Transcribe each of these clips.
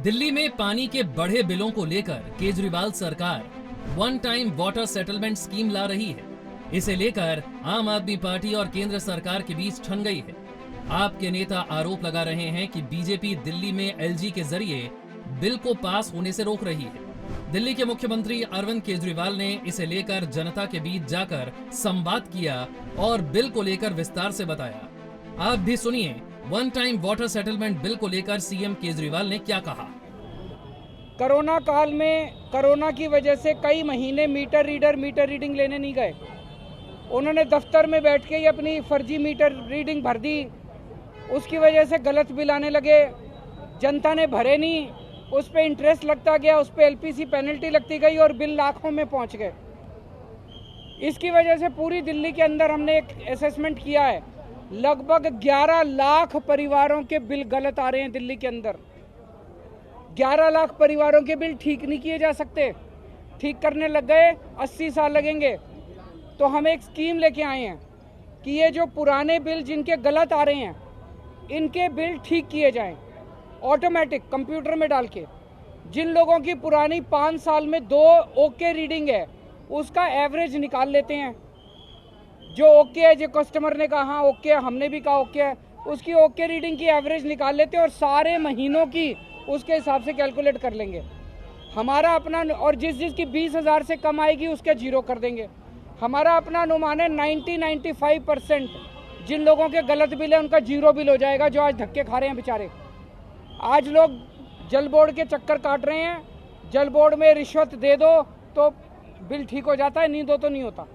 दिल्ली में पानी के बढ़े बिलों को लेकर केजरीवाल सरकार one time water settlement scheme ला रही है। इसे लेकर आम आदमी पार्टी और केंद्र सरकार के बीच ठन गई है। आपके नेता आरोप लगा रहे हैं कि बीजेपी दिल्ली में एलजी के जरिए बिल को पास होने से रोक रही है। दिल्ली के मुख्यमंत्री अरविंद केजरीवाल ने इसे लेकर जनता के बीच जाकर संवाद किया और बिल को लेकर विस्तार से बताया। आप भी सुनिए one time water settlement bill को लेकर सीएम केजरीवाल ने क्या कहा। कोरोना काल में कोरोना की वजह से कई महीने मीटर रीडिंग लेने नहीं गए। उन्होंने दफ्तर में बैठ के ही अपनी फर्जी मीटर रीडिंग भर दी। उसकी वजह से गलत बिल आने लगे, जनता ने भरे नहीं, उस पर इंटरेस्ट लगता गया, उस पर एलपीसी पेनल्टी लगती गई और बिल लाखों में पहुंच गए। इसकी वजह से पूरी दिल्ली के अंदर हमने एक असेसमेंट किया है, लगभग 11 लाख परिवारों के बिल गलत आ रहे हैं दिल्ली के अंदर। 11 लाख परिवारों के बिल ठीक नहीं किए जा सकते। ठीक करने लग गए 80 साल लगेंगे। तो हम एक स्कीम लेके आए हैं कि ये जो पुराने बिल जिनके गलत आ रहे हैं, इनके बिल ठीक किए जाएं ऑटोमेटिक कंप्यूटर में डाल के। जिन लोगों की पुरानी 5 साल में 2 ओके रीडिंग है, उसका एवरेज निकाल लेते हैं। जो ओके है, जो कस्टमर ने कहा हाँ ओके है, हमने भी कहा ओके है, उसकी ओके रीडिंग की एवरेज निकाल लेते हैं और सारे महीनों की उसके हिसाब से कैलकुलेट कर लेंगे। हमारा अपना, और जिसकी 20,000 से कम आएगी उसके जीरो कर देंगे। हमारा अपना अनुमान है 90-95% जिन लोगों के गलत बिल है उनका जीरो बिल हो जाएगा, जो आज धक्के खा रहे हैं बेचारे। आज लोग जल बोर्ड के चक्कर काट रहे हैं, जल बोर्ड में रिश्वत दे दो तो बिल ठीक हो जाता है, नहीं दो तो नहीं होता।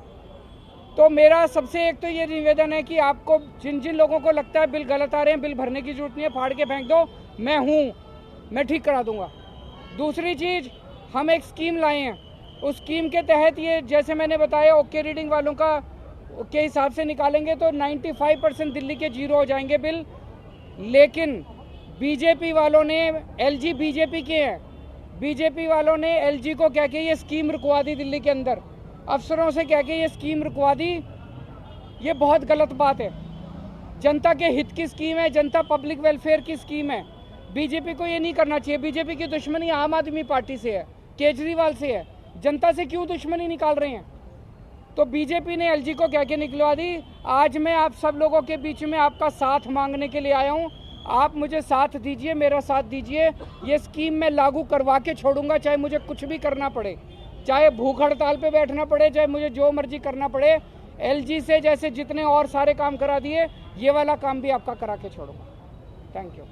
तो मेरा सबसे एक तो ये निवेदन है कि आपको जिन जिन लोगों को लगता है बिल गलत आ रहे हैं, बिल भरने की जरूरत नहीं है, फाड़ के फेंक दो, मैं हूँ, मैं ठीक करा दूंगा। दूसरी चीज़, हम एक स्कीम लाए हैं। उस स्कीम के तहत ये जैसे मैंने बताया ओके रीडिंग वालों का के हिसाब से निकालेंगे तो 95% दिल्ली के जीरो हो जाएंगे बिल। लेकिन बीजेपी वालों ने, एलजी बीजेपी के हैं, बीजेपी वालों ने एलजी को कह के ये स्कीम रुकवा दी दिल्ली के अंदर, अफसरों से कह के ये स्कीम रुकवा दी। ये बहुत गलत बात है। जनता के हित की स्कीम है, जनता पब्लिक वेलफेयर की स्कीम है। बीजेपी को ये नहीं करना चाहिए। बीजेपी की दुश्मनी आम आदमी पार्टी से है, केजरीवाल से है। जनता से क्यों दुश्मनी निकाल रहे हैं? तो बीजेपी ने एलजी को कह के निकलवा दी। आज मैं आप सब लोगों के बीच में आपका साथ मांगने के लिए आया हूँ। आप मुझे साथ दीजिए, मेरा साथ दीजिए। ये स्कीम मैं लागू करवा के छोड़ूंगा, चाहे मुझे कुछ भी करना पड़े, चाहे भूख हड़ताल पे बैठना पड़े, चाहे मुझे जो मर्जी करना पड़े। एलजी से जैसे जितने और सारे काम करा दिए, ये वाला काम भी आपका करा के छोड़ूंगा। Thank you.